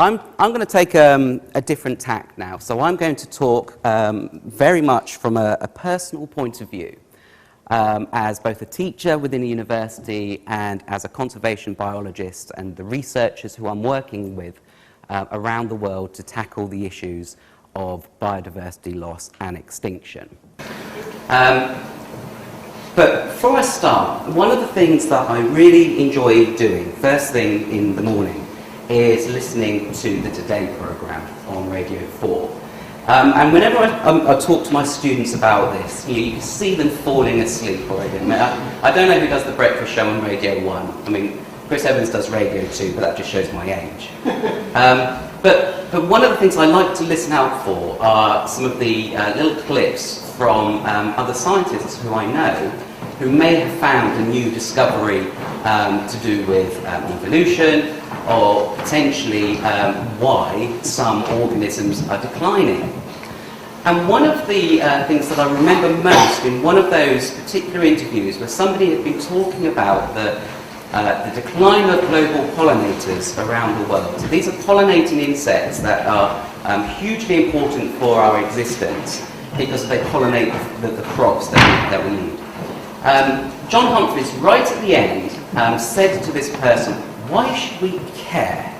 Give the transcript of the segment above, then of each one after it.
I'm going to take a different tack now. So I'm going to talk very much from a personal point of view, as both a teacher within a university and as a conservation biologist and the researchers who I'm working with around the world to tackle the issues of biodiversity loss and extinction. But before I start, one of the things that I really enjoy doing first thing in the morning is listening to the Today programme on Radio 4. And whenever I talk to my students about this, you can see them falling asleep already. I don't know who does the breakfast show on Radio 1. I mean, Chris Evans does Radio 2, but that just shows my age. But one of the things I like to listen out for are some of the little clips from other scientists who I know who may have found a new discovery to do with evolution or potentially why some organisms are declining. And one of the things that I remember most in one of those particular interviews where somebody had been talking about the decline of global pollinators around the world. So these are pollinating insects that are hugely important for our existence because they pollinate the crops that we need. John Humphreys, right at the end, said to this person, "Why should we care?"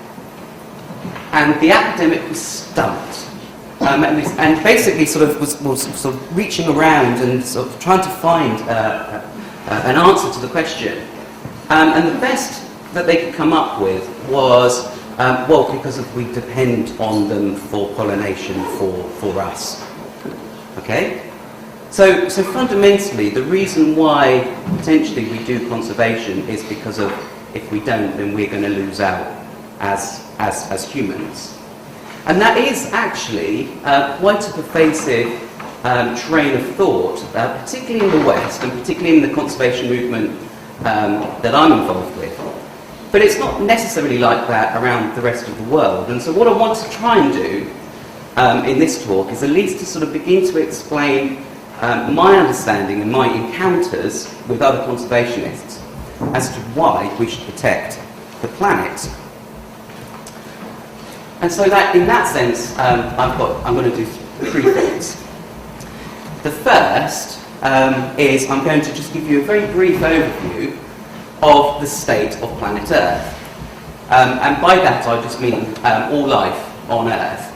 And the academic was stumped. And basically sort of was sort of reaching around and sort of trying to find an answer to the question. And the best that they could come up with was, well, because we depend on them for pollination for us. Okay? So fundamentally, the reason why potentially we do conservation is because of, if we don't, then we're going to lose out as humans. And that is actually quite a pervasive train of thought, particularly in the West and particularly in the conservation movement that I'm involved with. But it's not necessarily like that around the rest of the world. And so what I want to try and do in this talk is at least to sort of begin to explain my understanding and my encounters with other conservationists as to why we should protect the planet. And so that, in that sense, I'm going to do three things. The first is I'm going to just give you a very brief overview of the state of planet Earth. And by that I just mean all life on Earth.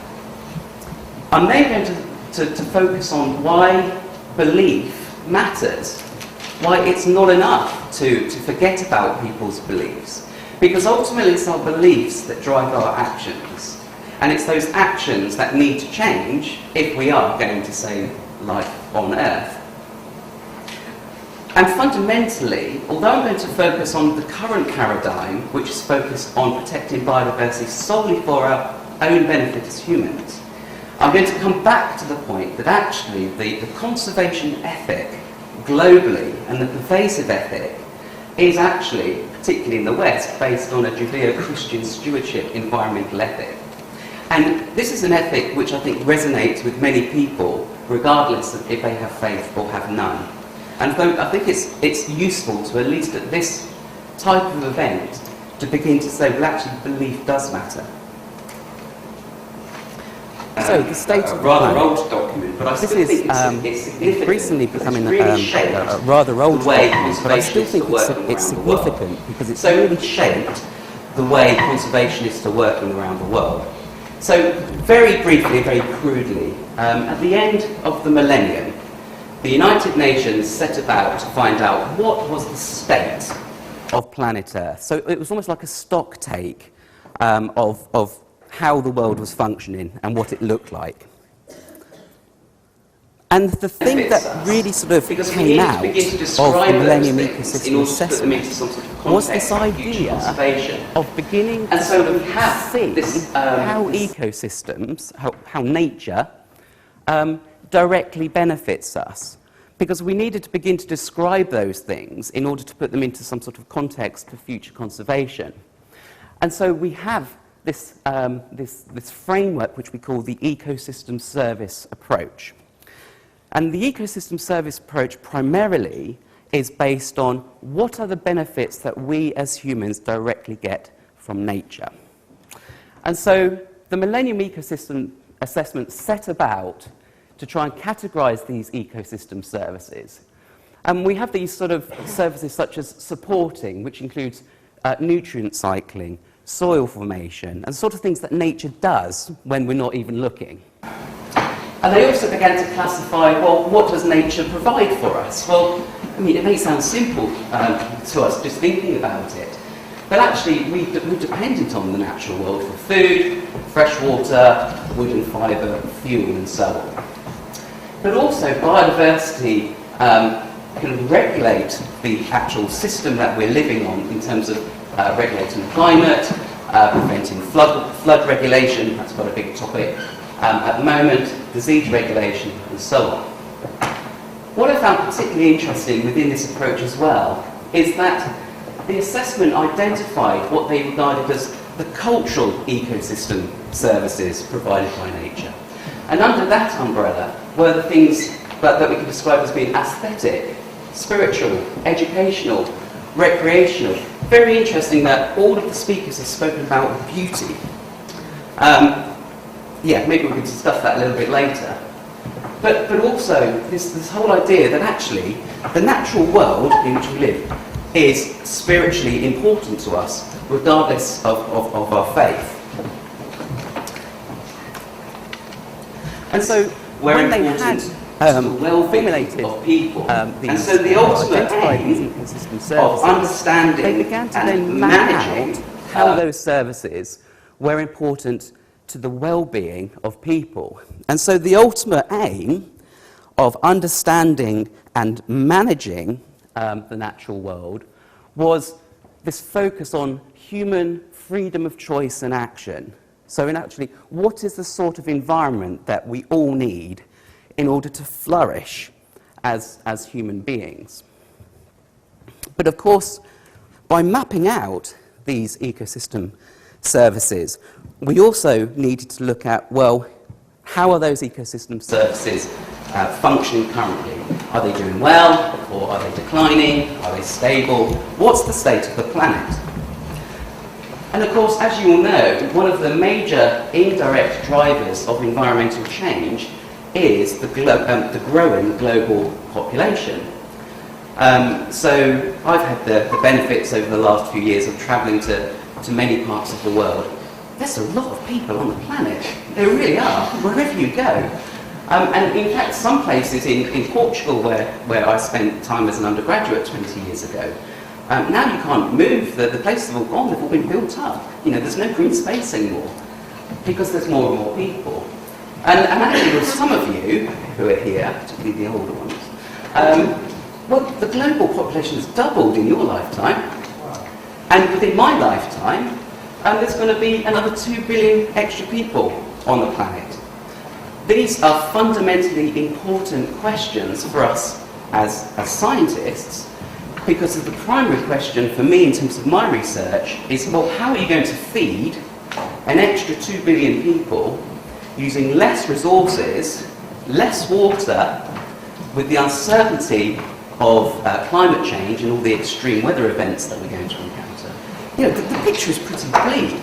I'm then going to focus on why belief matters, why it's not enough to forget about people's beliefs. Because ultimately it's our beliefs that drive our actions. And it's those actions that need to change if we are going to save life on Earth. And fundamentally, although I'm going to focus on the current paradigm, which is focused on protecting biodiversity solely for our own benefit as humans, I'm going to come back to the point that actually the conservation ethic globally and the pervasive ethic is actually, particularly in the West, based on a Judeo-Christian stewardship environmental ethic. And this is an ethic which I think resonates with many people, regardless of if they have faith or have none. And so I think it's useful to, at least at this type of event, to begin to say, well, actually, belief does matter. So the state of the rather old document, but I still think it's significant. Recently becoming a rather old document, but I still think it's significant because it's really shaped the way conservationists are working around the world. So very briefly, very crudely, at the end of the millennium, the United Nations set about to find out what was the state of planet Earth. So it was almost like a stock take of how the world was functioning and what it looked like. And the thing that really sort of came out of the Millennium Ecosystem Assessment was this idea of beginning to sort of see how ecosystems, how nature, directly benefits us. Because we needed to begin to describe those things in order to put them into some sort of context for future conservation. And so we have this framework which we call the ecosystem service approach. And the ecosystem service approach primarily is based on what are the benefits that we as humans directly get from nature. And so the Millennium Ecosystem Assessment set about to try and categorise these ecosystem services. And we have these sort of services such as supporting, which includes nutrient cycling, soil formation, and the sort of things that nature does when we're not even looking. And they also began to classify, well, what does nature provide for us? Well, I mean, it may sound simple to us just thinking about it, but actually we're dependent on the natural world for food, fresh water, wood and fibre, fuel and so on. But also biodiversity can regulate the actual system that we're living on in terms of regulating the climate, preventing flood regulation, that's quite a big topic at the moment, disease regulation and so on. What I found particularly interesting within this approach as well is that the assessment identified what they regarded as the cultural ecosystem services provided by nature. And under that umbrella were the things that we could describe as being aesthetic, spiritual, educational, recreational. Very interesting that all of the speakers have spoken about beauty. Yeah, maybe we can discuss that a little bit later. But also this whole idea that actually the natural world in which we live is spiritually important to us, regardless of our faith. And so when they had formulated of people, and so the ultimate these aim ecosystem services, of understanding they began to and then map managing out how those services were important to the well-being of people. And so the ultimate aim of understanding and managing the natural world was this focus on human freedom of choice and action. So in actually, what is the sort of environment that we all need in order to flourish as human beings? But of course, by mapping out these ecosystem services, we also needed to look at, well, how are those ecosystem services functioning currently? Are they doing well, or are they declining? Are they stable? What's the state of the planet? And of course, as you all know, one of the major indirect drivers of environmental change is the growing global population. So I've had the benefits over the last few years of travelling to many parts of the world. There's a lot of people on the planet. There really are, wherever you go. And in fact, some places in Portugal where I spent time as an undergraduate 20 years ago, now you can't move. The places have all gone. They've all been built up. You know, there's no green space anymore because there's more and more people. And actually, with some of you who are here, particularly the older ones, well, the global population has doubled in your lifetime. And within my lifetime, there's going to be another 2 billion extra people on the planet. These are fundamentally important questions for us as scientists, because the primary question for me in terms of my research is, well, how are you going to feed an extra 2 billion people using less resources, less water, with the uncertainty of climate change and all the extreme weather events that we're going to encounter? You know, the picture is pretty bleak.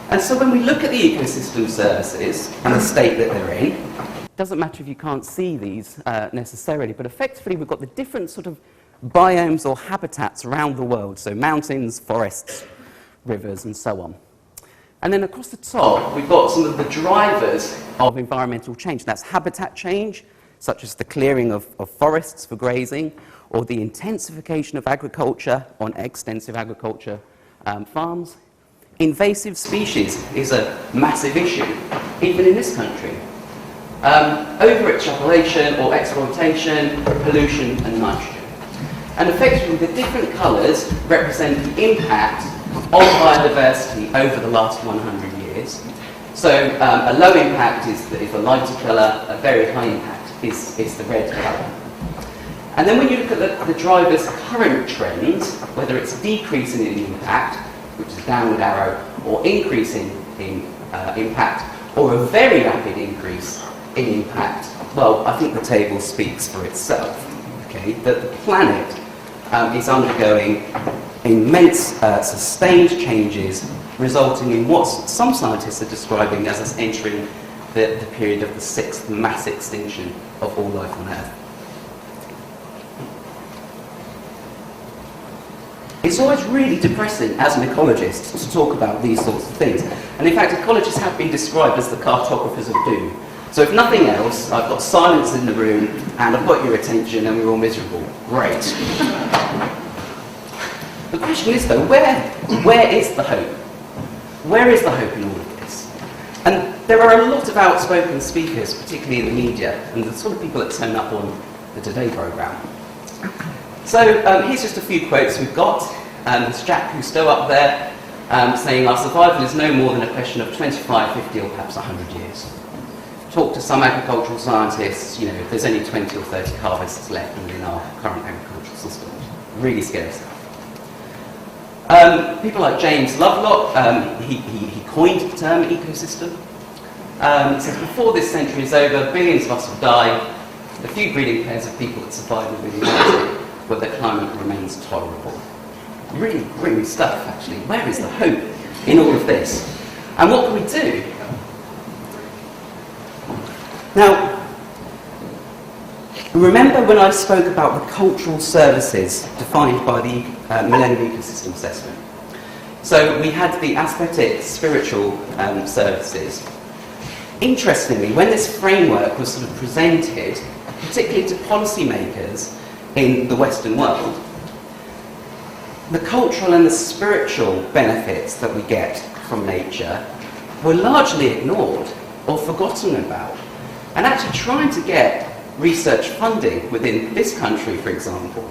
And so when we look at the ecosystem services and the state that they're in, it doesn't matter if you can't see these necessarily, but effectively we've got the different sort of biomes or habitats around the world, so mountains, forests, rivers, and so on. And then across the top, we've got some of the drivers of environmental change. That's habitat change, such as the clearing of forests for grazing, or the intensification of agriculture on extensive agriculture farms. Invasive species is a massive issue, even in this country. Over-extrapolation or exploitation, pollution and nitrogen. And effectively the different colours represent the impact of biodiversity over the last 100 years. So a low impact is the lighter colour, a very high impact is the red colour. And then when you look at the driver's current trends, whether it's decreasing in impact, which is a downward arrow, or increasing in impact, or a very rapid increase in impact, well, I think the table speaks for itself. Okay, that the planet is undergoing immense sustained changes resulting in what some scientists are describing as us entering the period of the sixth mass extinction of all life on Earth. It's always really depressing as an ecologist to talk about these sorts of things. And in fact, ecologists have been described as the cartographers of doom. So if nothing else, I've got silence in the room and I've got your attention and we're all miserable. Great. The question is though, where is the hope? Where is the hope in all of this? And there are a lot of outspoken speakers, particularly in the media, and the sort of people that turn up on the Today programme. So here's just a few quotes we've got. There's Jacques Cousteau up there saying our survival is no more than a question of 25, 50 or perhaps 100 years. Talk to some agricultural scientists, you know, if there's only 20 or 30 harvests left within our current agricultural system. Really scary stuff. People like James Lovelock, he coined the term ecosystem. He says, before this century is over, billions of us will die. The few breeding pairs of people that survive will be united, but the climate remains tolerable. Really grim stuff, actually. Where is the hope in all of this? And what can we do? Now, remember when I spoke about the cultural services defined by the Millennium Ecosystem Assessment? So we had the aesthetic, spiritual services. Interestingly, when this framework was sort of presented, particularly to policymakers in the Western world, the cultural and the spiritual benefits that we get from nature were largely ignored or forgotten about. And actually trying to get research funding within this country, for example,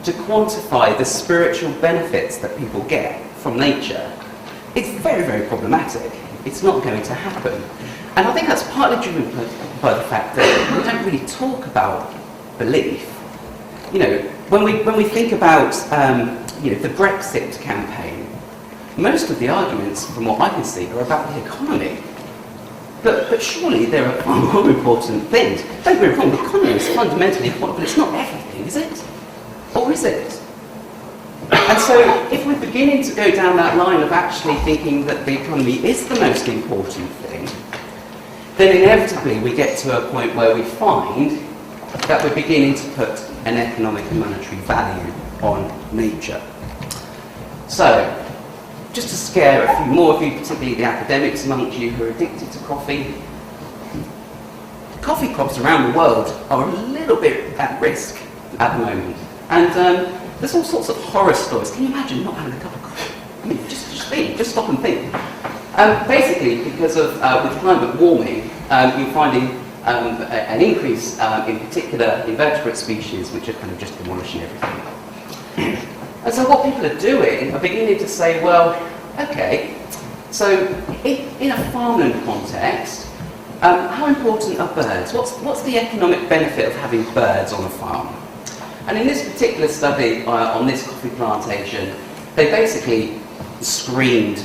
to quantify the spiritual benefits that people get from nature, it's very, very problematic. It's not going to happen. And I think that's partly driven by the fact that we don't really talk about belief. You know, when we think about you know, the Brexit campaign, most of the arguments, from what I can see, are about the economy. But surely there are far more important things. Don't get me wrong, the economy is fundamentally important, but it's not everything, is it? Or is it? And so if we're beginning to go down that line of actually thinking that the economy is the most important thing, then inevitably we get to a point where we find that we're beginning to put an economic and monetary value on nature. So, just to scare a few more of you, particularly the academics amongst you who are addicted to coffee, coffee crops around the world are a little bit at risk at the moment. And there's all sorts of horror stories. Can you imagine not having a cup of coffee? I mean, just stop and think. Basically, because of with climate warming, you're finding an increase in particular invertebrate species which are kind of just demolishing everything. And so what people are doing are beginning to say, well, okay, so in a farmland context, how important are birds? What's the economic benefit of having birds on a farm? And in this particular study on this coffee plantation, they basically screened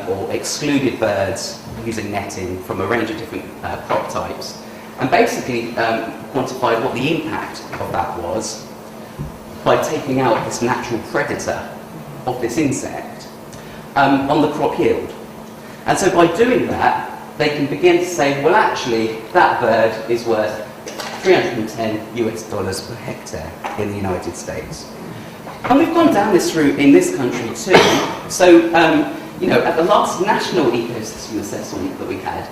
or excluded birds using netting from a range of different crop types, and basically quantified what the impact of that was by taking out this natural predator of this insect on the crop yield. And so by doing that, they can begin to say, well, actually, that bird is worth $310 per hectare in the United States. And we've gone down this route in this country too. So, you know, at the last national ecosystem assessment that we had,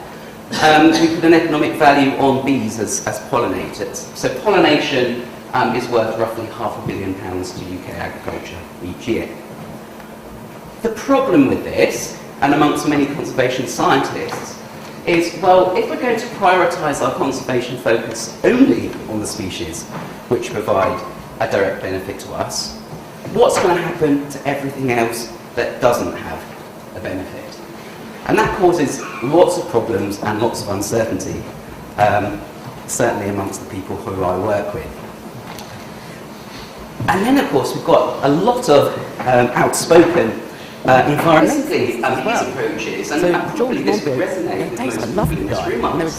we put an economic value on bees as pollinators. So pollination is worth roughly £500 million to UK agriculture each year. The problem with this, and amongst many conservation scientists, is, well, if we're going to prioritise our conservation focus only on the species which provide a direct benefit to us, what's going to happen to everything else that doesn't have a benefit? And that causes lots of problems and lots of uncertainty, certainly amongst the people who I work with. And then, of course, we've got a lot of outspoken environmentally approaches, and probably this will resonate with most people in this room, is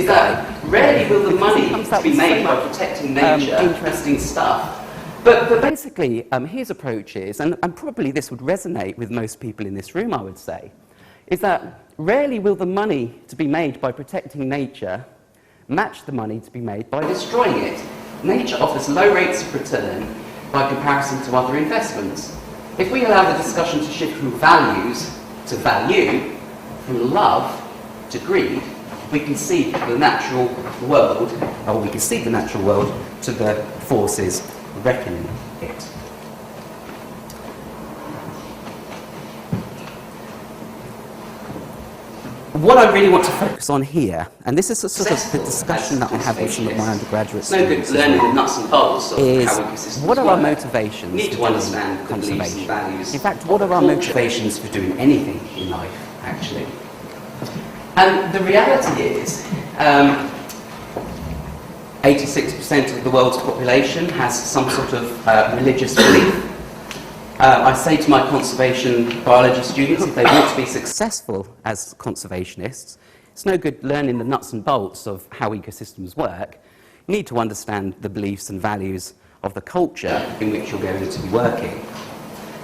that rarely will the money to be made by protecting nature, interesting stuff, But basically, his approach is, and probably this would resonate with most people in this room, I would say, is that rarely will the money to be made by protecting nature match the money to be made by destroying it. Nature offers low rates of return by comparison to other investments. If we allow the discussion to shift from values to value, from love to greed, we can see the natural world, or we can see the natural world to the forces reckoning it. What I really want to focus on here, and this is a sort of the discussion that I have with some of my undergraduate students, learning the nuts and bolts of is how ecosystems what are our work. motivations You need for to understand the beliefs and conservation? values. In fact, what are our motivations for doing anything in life, actually? And the reality is, 86% of the world's population has some sort of religious belief. I say to my conservation biology students, if they want to be successful as conservationists, it's no good learning the nuts and bolts of how ecosystems work. You need to understand the beliefs and values of the culture in which you're going to be working.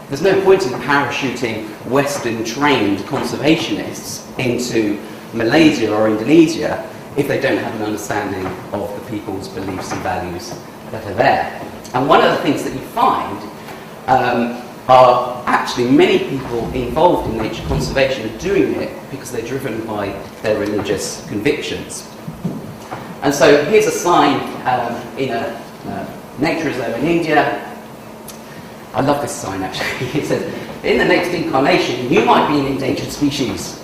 There's no point in parachuting Western-trained conservationists into Malaysia or Indonesia if they don't have an understanding of the people's beliefs and values that are there. And one of the things that you find are actually many people involved in nature conservation are doing it because they're driven by their religious convictions. And so here's a sign in a nature reserve in India. I love this sign actually. It says, in the next incarnation, you might be an endangered species.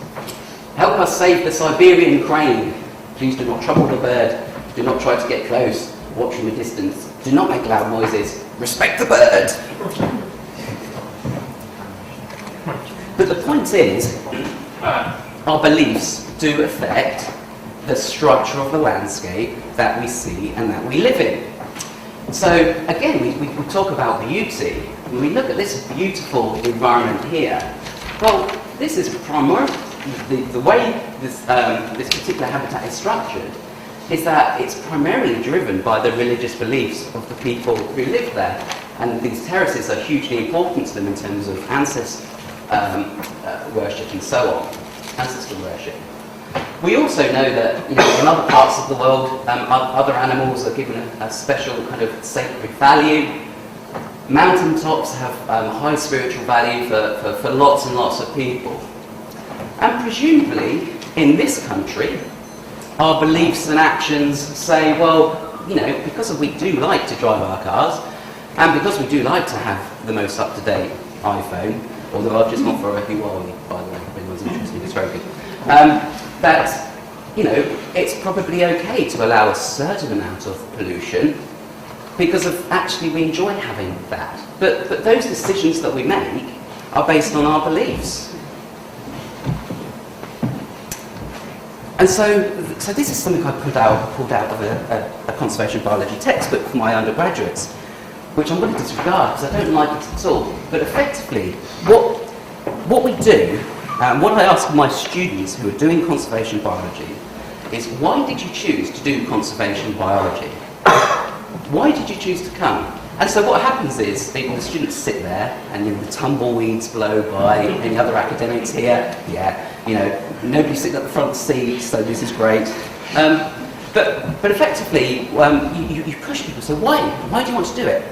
Help us save the Siberian crane. Please do not trouble the bird. Do not try to get close. Watch from a distance. Do not make loud noises. Respect the bird. But the point is, our beliefs do affect the structure of the landscape that we see and that we live in. So again, we talk about beauty. When we look at this beautiful environment here, well, this is primarily the way this particular habitat is structured is that it's primarily driven by the religious beliefs of the people who live there. And these terraces are hugely important to them in terms of ancestor worship and so on, ancestor worship. We also know that in other parts of the world, other animals are given a special kind of sacred value. Mountaintops have high spiritual value for lots and lots of people. And presumably, in this country, our beliefs and actions say, well, because we do like to drive our cars, and because we do like to have the most up-to-date iPhone, although I've just gone for a Huawei, by the way, if anyone's interested, it's very good, that, it's probably okay to allow a certain amount of pollution because of actually we enjoy having that. But those decisions that we make are based on our beliefs. And so this is something I pulled out of a conservation biology textbook for my undergraduates, which I'm going to disregard because I don't like it at all. But effectively, what we do, what I ask my students who are doing conservation biology, is why did you choose to do conservation biology? Why did you choose to come? And so what happens is, the students sit there, and the tumbleweeds blow by. Any other academics here? Yeah, nobody's sitting at the front seat, so this is great. But effectively, you push people. So why? Why do you want to do it?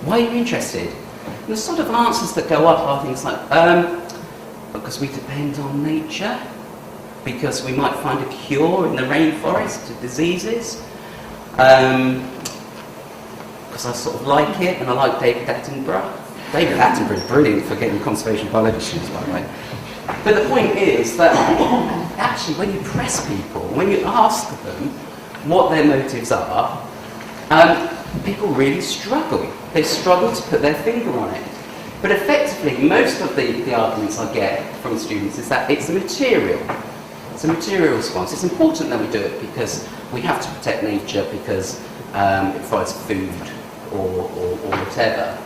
Why are you interested? And the sort of answers that go up are things like, because we depend on nature, because we might find a cure in the rainforest to diseases. Because I sort of like it, and I like David Attenborough. David Attenborough is brilliant for getting conservation biology students, by the way. But the point is that actually when you press people, when you ask them what their motives are, people really struggle. They struggle to put their finger on it. But effectively, most of the arguments I get from students is that it's a material. It's a material response. It's important that we do it because we have to protect nature because it provides food or whatever.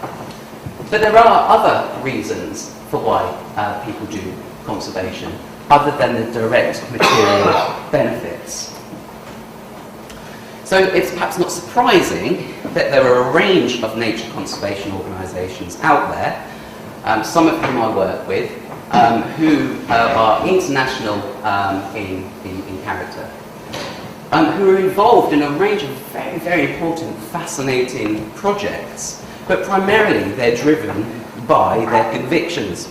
But there are other reasons for why people do conservation, other than the direct material benefits. So it's perhaps not surprising that there are a range of nature conservation organisations out there, some of whom I work with, who are international in character, who are involved in a range of very, very important, fascinating projects, but primarily they're driven by their convictions.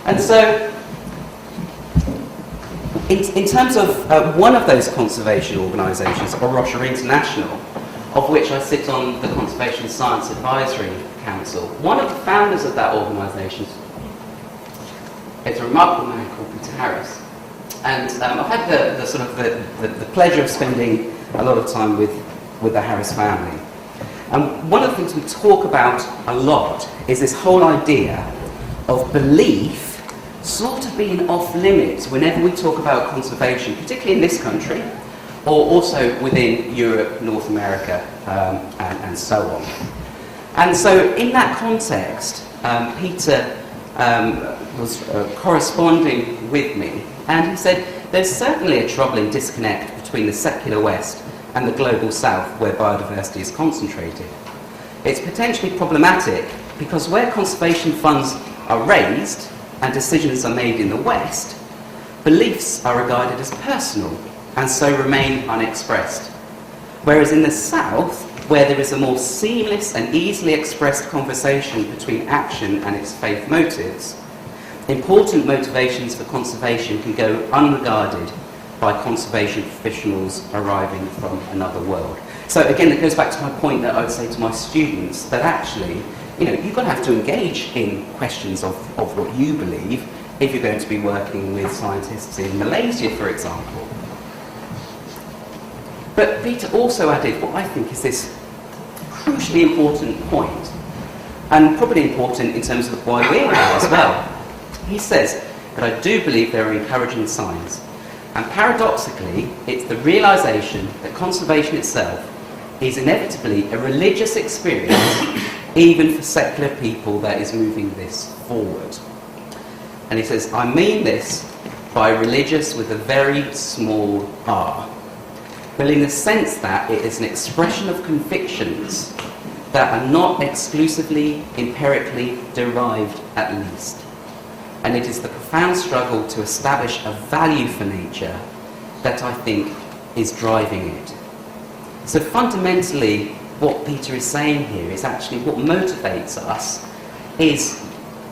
And so, in terms of one of those conservation organisations, Orosha International, of which I sit on the Conservation Science Advisory Council, one of the founders of that organisation is a remarkable man called Peter Harris. And I've had the pleasure of spending a lot of time with the Harris family. And one of the things we talk about a lot is this whole idea of belief sort of being off limits whenever we talk about conservation, particularly in this country, or also within Europe, North America, and so on. And so in that context, Peter was corresponding with me, and he said there's certainly a troubling disconnect between the secular West and the global South where biodiversity is concentrated. It's potentially problematic because where conservation funds are raised and decisions are made in the West, beliefs are regarded as personal and so remain unexpressed. Whereas in the South, where there is a more seamless and easily expressed conversation between action and its faith motives, important motivations for conservation can go unregarded by conservation professionals arriving from another world. So again, it goes back to my point that I would say to my students that actually, you've got to have to engage in questions of what you believe if you're going to be working with scientists in Malaysia, for example. But Peter also added what I think is this crucially important point, and probably important in terms of why we're here as well. He says that I do believe there are encouraging signs, and paradoxically, it's the realisation that conservation itself is inevitably a religious experience, even for secular people, that is moving this forward. And he says, I mean this by religious with a very small r. Well, in the sense that it is an expression of convictions that are not exclusively empirically derived, at least. And it is the profound struggle to establish a value for nature that I think is driving it. So fundamentally, what Peter is saying here is actually what motivates us is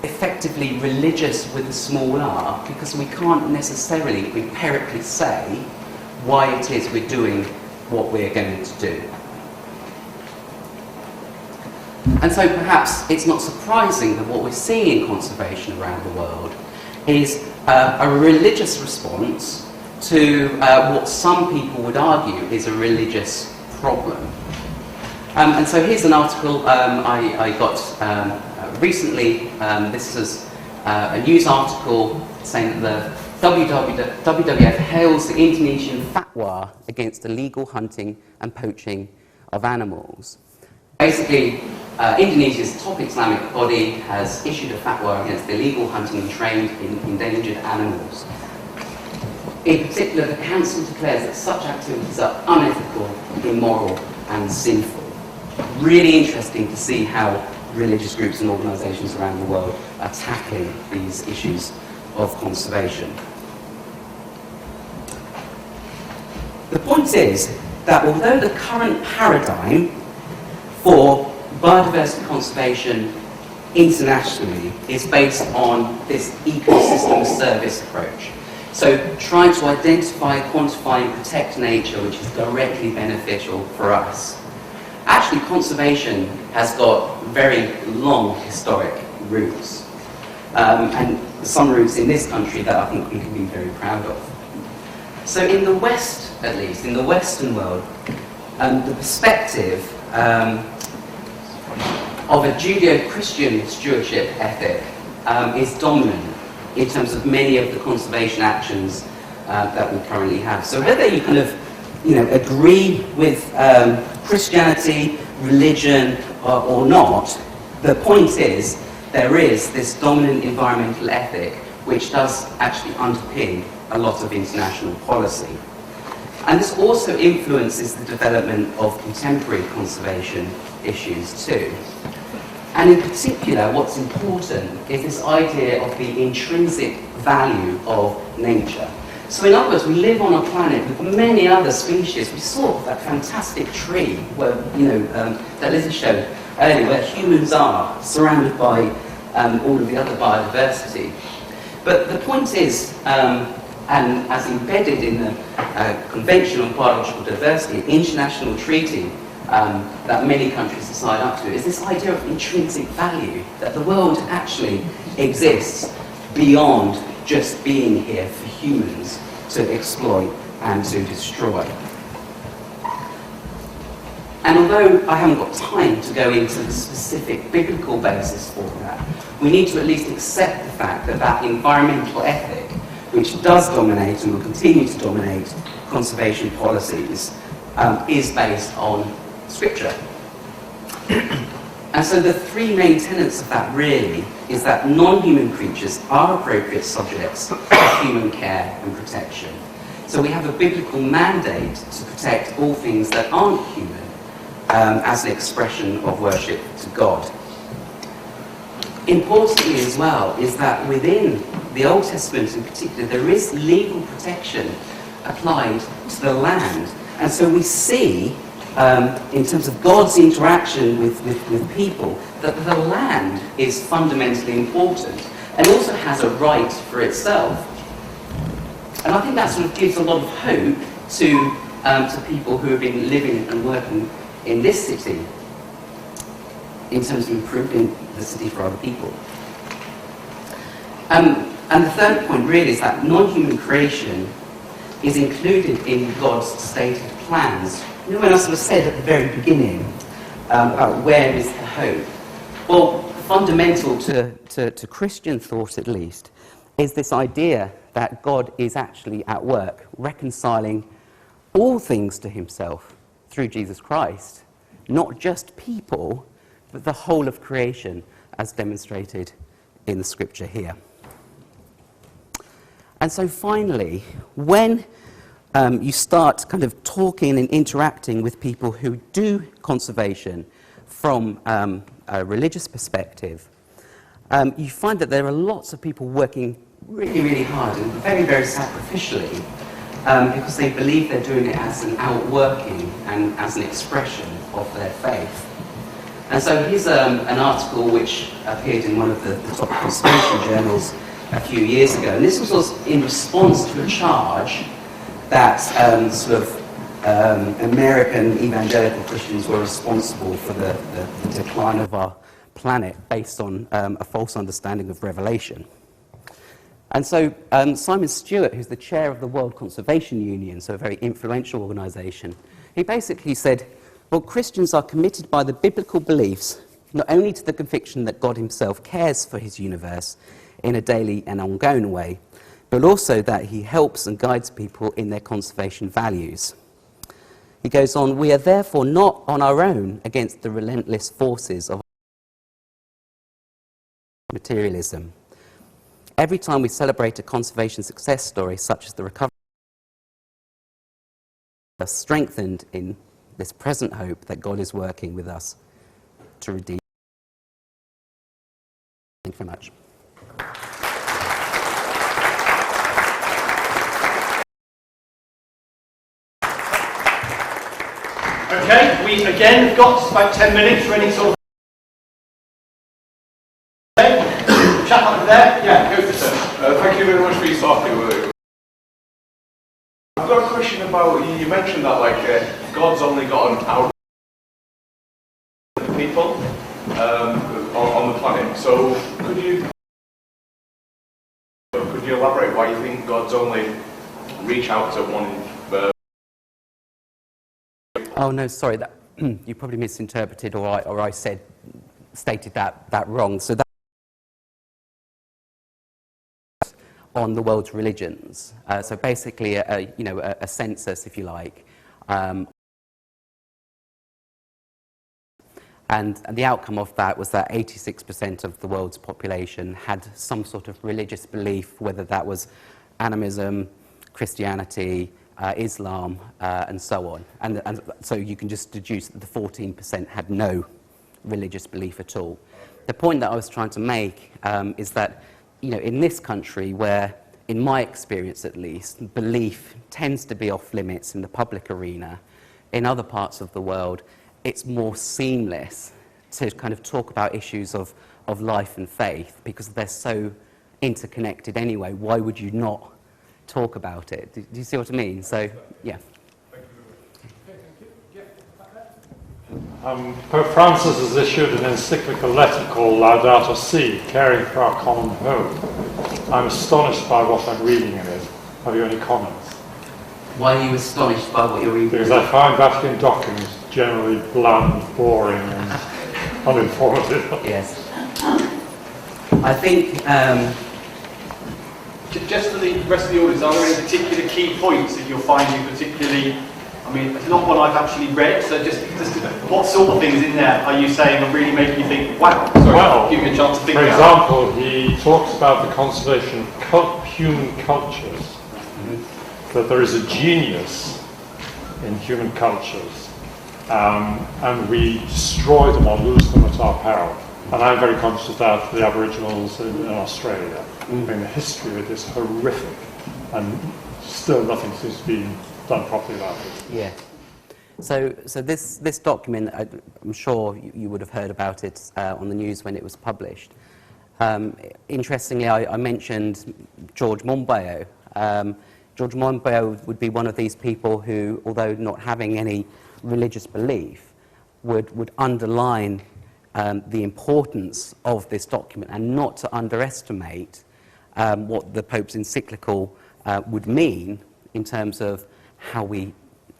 effectively religious with a small r, because we can't necessarily empirically say why it is we're doing what we're going to do. And so perhaps it's not surprising that what we're seeing in conservation around the world is a religious response to what some people would argue is a religious problem. And so here's an article I got recently. This is a news article saying that the WWF hails the Indonesian fatwa against illegal hunting and poaching of animals. Basically, Indonesia's top Islamic body has issued a fatwa against illegal hunting and trade in endangered animals. In particular, the council declares that such activities are unethical, immoral, and sinful. Really interesting to see how religious groups and organisations around the world are tackling these issues of conservation. The point is that although the current paradigm for biodiversity conservation internationally is based on this ecosystem service approach, so trying to identify, quantify and protect nature which is directly beneficial for us, actually conservation has got very long historic roots, and some roots in this country that I think we can be very proud of. So in the West, at least, in the Western world, the perspective of a Judeo-Christian stewardship ethic is dominant in terms of many of the conservation actions that we currently have. So whether you kind of, agree with Christianity, religion, or not, the point is there is this dominant environmental ethic which does actually underpin a lot of international policy. And this also influences the development of contemporary conservation issues too. And in particular, what's important is this idea of the intrinsic value of nature. So in other words, we live on a planet with many other species. We saw that fantastic tree where, that Lizzie showed earlier, where humans are, surrounded by all of the other biodiversity. But the point is, and as embedded in the Convention on Biological Diversity, an international treaty that many countries have signed up to, is this idea of intrinsic value, that the world actually exists beyond just being here for humans to exploit and to destroy. And although I haven't got time to go into the specific biblical basis for that, we need to at least accept the fact that that environmental ethic, which does dominate and will continue to dominate conservation policies, is based on Scripture. And so the three main tenets of that really is that non-human creatures are appropriate subjects of human care and protection. So we have a biblical mandate to protect all things that aren't human as an expression of worship to God. Importantly as well is that within the Old Testament in particular, there is legal protection applied to the land. And so we see, in terms of God's interaction with people, that the land is fundamentally important and also has a right for itself. And I think that sort of gives a lot of hope to people who have been living and working in this city in terms of improving the city for other people. And the third point really is that non-human creation is included in God's stated plans. When I sort of said at the very beginning about where is the hope? Well, fundamental to Christian thought at least is this idea that God is actually at work reconciling all things to himself through Jesus Christ. Not just people, but the whole of creation as demonstrated in the scripture here. And so finally, when you start kind of talking and interacting with people who do conservation from a religious perspective, you find that there are lots of people working really, really hard and very, very sacrificially because they believe they're doing it as an outworking and as an expression of their faith. And so here's an article which appeared in one of the top conservation journals a few years ago, and this was in response to a charge that American evangelical Christians were responsible for the decline of our planet based on a false understanding of Revelation. And so Simon Stewart, who's the chair of the World Conservation Union, so a very influential organisation, he basically said, well, Christians are committed by the biblical beliefs not only to the conviction that God himself cares for his universe in a daily and ongoing way, but also that he helps and guides people in their conservation values. He goes on, we are therefore not on our own against the relentless forces of materialism. Every time we celebrate a conservation success story, such as the recovery, we are strengthened in this present hope that God is working with us to redeem. Thank you very much. Okay, we again have got about 10 minutes for any sort of... Chap over there, yeah, go for it, sir. Thank you very much for your talk. I've got a question about, you mentioned that God's only got an hour of people on the planet. So could you elaborate why you think God's only reach out to one? Oh no, sorry, that you probably misinterpreted, or I stated that wrong. So that on the world's religions. So basically, a census, if you like, and the outcome of that was that 86% of the world's population had some sort of religious belief, whether that was animism, Christianity, Islam, and so on. And so you can just deduce that the 14% had no religious belief at all. The point that I was trying to make is that, in this country where, in my experience at least, belief tends to be off limits in the public arena, in other parts of the world, it's more seamless to kind of talk about issues of life and faith because they're so interconnected anyway. Why would you not talk about it? Do you see what I mean? So, yeah. Pope Francis has issued an encyclical letter called Laudato Si, Caring for Our Common Home. I'm astonished by what I'm reading in it. Have you any comments? Why are you astonished by what you're reading? Because I find Vatican documents generally bland, boring, and uninformative. Yes. I think... Just for the rest of the audience, are there any particular key points that you're finding particularly, it's not one I've actually read, so just what sort of things in there are you saying are really making you think, wow, sorry, give you a chance to think about. For example, he talks about the conservation of human cultures, that there is a genius in human cultures, and we destroy them or lose them at our peril. And I'm very conscious of that for the Aboriginals in Australia. The history of it is horrific, and still nothing seems to be done properly about it. Yeah. So this document, I'm sure you would have heard about it on the news when it was published. Interestingly, I mentioned George Monbiot. George Monbiot would be one of these people who, although not having any religious belief, would underline the importance of this document and not to underestimate what the Pope's encyclical would mean in terms of how we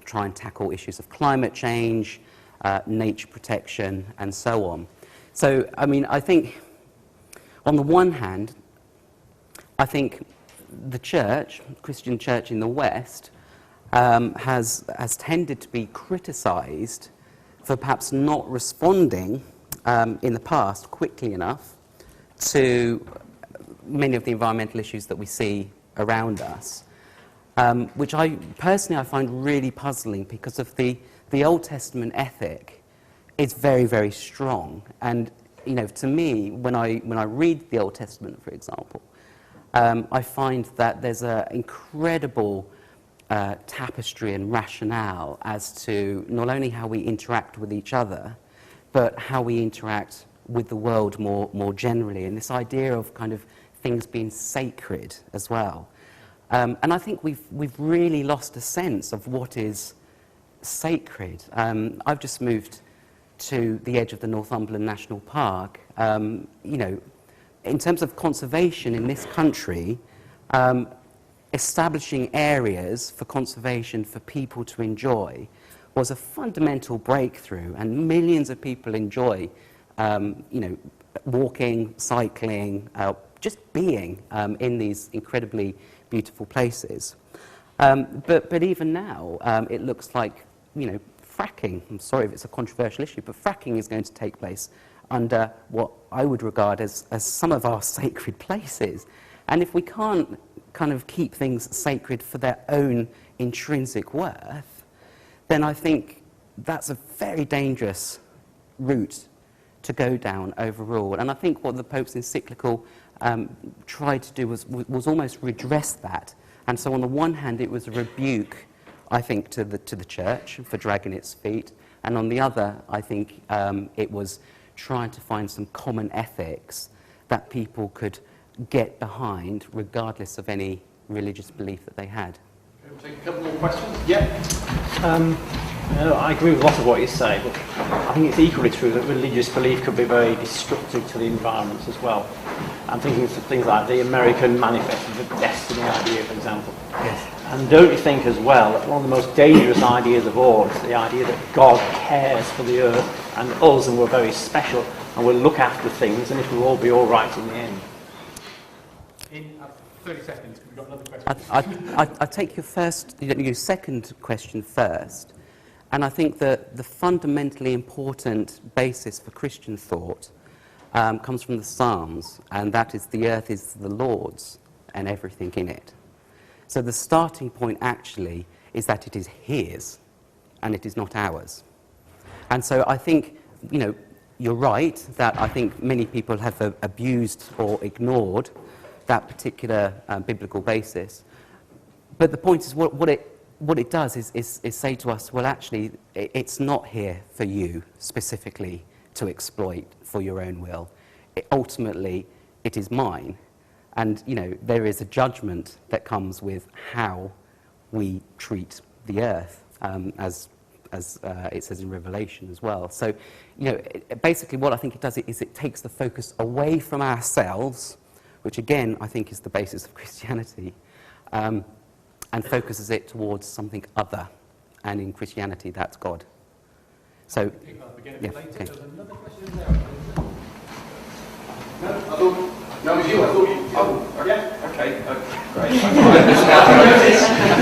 try and tackle issues of climate change, nature protection, and so on. So, I think, on the one hand, I think the church, Christian church in the West, has tended to be criticised for perhaps not responding in the past quickly enough to many of the environmental issues that we see around us, which I find really puzzling because of the Old Testament ethic is very, very strong. And to me, when I read the Old Testament, for example, I find that there's an incredible tapestry and rationale as to not only how we interact with each other, but how we interact with the world more generally, and this idea of kind of things being sacred as well. And I think we've really lost a sense of what is sacred. I've just moved to the edge of the Northumberland National Park. In terms of conservation in this country, establishing areas for conservation for people to enjoy was a fundamental breakthrough, and millions of people enjoy, walking, cycling, just being in these incredibly beautiful places. But even now, it looks like, fracking, I'm sorry if it's a controversial issue, but fracking is going to take place under what I would regard as some of our sacred places. And if we can't kind of keep things sacred for their own intrinsic worth, then I think that's a very dangerous route to go down overall. And I think what the Pope's encyclical tried to do was almost redress that. And so on the one hand, it was a rebuke, I think, to the church for dragging its feet. And on the other, I think it was trying to find some common ethics that people could get behind, regardless of any religious belief that they had. We'll take a couple more questions. Yeah. I agree with a lot of what you say, but I think it's equally true that religious belief could be very destructive to the environment as well. I'm thinking of things like the American Manifesto, the Destiny idea, for example. Yes. And don't you think as well that one of the most dangerous ideas of all is the idea that God cares for the earth and us, and we're very special and we'll look after things and it will all be all right in the end. In 30 seconds, we've got another question. I'll take your second question first. And I think that the fundamentally important basis for Christian thought comes from the Psalms, and that is the earth is the Lord's and everything in it. So the starting point actually is that it is his and it is not ours. And so I think, you're right that I think many people have abused or ignored that particular biblical basis. But the point is, what it does is say to us, well, actually, it's not here for you specifically to exploit for your own will. Ultimately, it is mine. And, there is a judgment that comes with how we treat the earth, as it says in Revelation as well. So, basically what I think it does is it takes the focus away from ourselves, which again I think is the basis of Christianity, and focuses it towards something other. And in Christianity, that's God. So, yeah, okay. No, it was you. I thought you. Oh, yeah. Okay. Great. I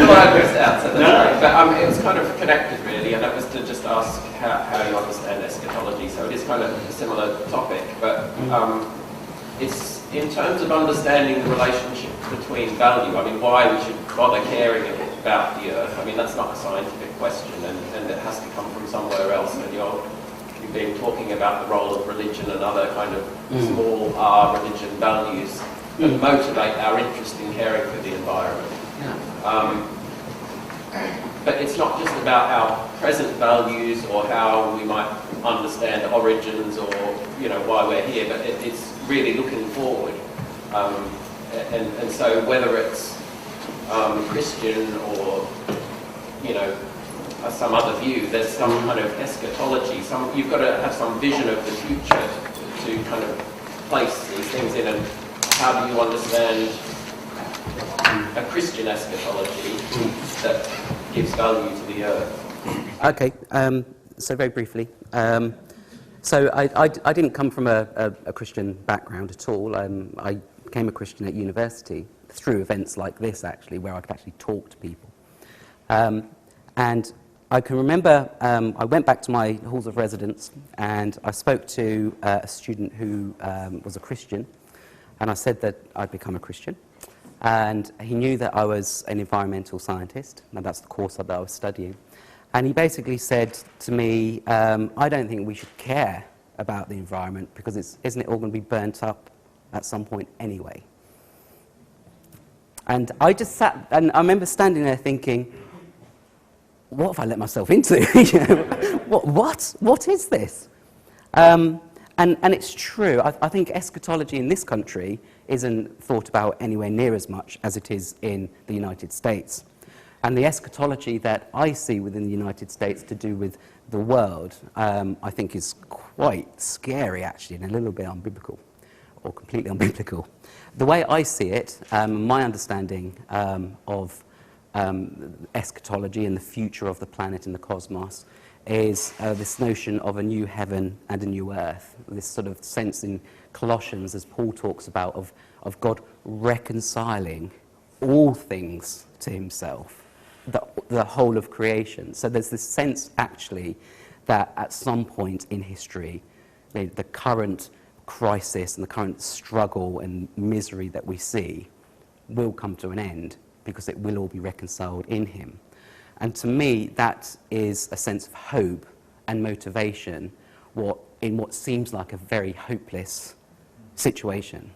thought I missed out. So that's great. But it was kind of connected, really, and that was to just ask how you understand eschatology. So it is kind of a similar topic, but it's in terms of understanding the relationship between value. I mean, why we should bother caring about the earth. I mean, that's not a scientific question, and it has to come from somewhere else. And you've been talking about the role of religion and other kind of small R religion values that motivate our interest in caring for the environment. Yeah. But it's not just about our present values or how we might understand origins or why we're here, but it's really looking forward. And so whether it's Christian or some other view, there's some kind of eschatology. You've got to have some vision of the future to kind of place these things in. And how do you understand a Christian eschatology that gives value to the earth? Okay, so very briefly. So I didn't come from a Christian background at all. I became a Christian at university through events like this, actually, where I could actually talk to people. And I can remember I went back to my halls of residence and I spoke to a student who was a Christian, and I said that I'd become a Christian. And he knew that I was an environmental scientist, and that's the course that I was studying. And he basically said to me, I don't think we should care about the environment because isn't it all going to be burnt up at some point anyway? And I just sat, and I remember standing there thinking, what have I let myself into? What is this? And it's true. I think eschatology in this country isn't thought about anywhere near as much as it is in the United States. And the eschatology that I see within the United States to do with the world, I think is quite scary, actually, and a little bit unbiblical, or completely unbiblical. The way I see it, my understanding of eschatology and the future of the planet and the cosmos is this notion of a new heaven and a new earth, this sort of sense in Colossians, as Paul talks about, of God reconciling all things to himself, the whole of creation. So there's this sense, actually, that at some point in history, the current crisis and the current struggle and misery that we see will come to an end because it will all be reconciled in him. And to me, that is a sense of hope and motivation in what seems like a very hopeless situation.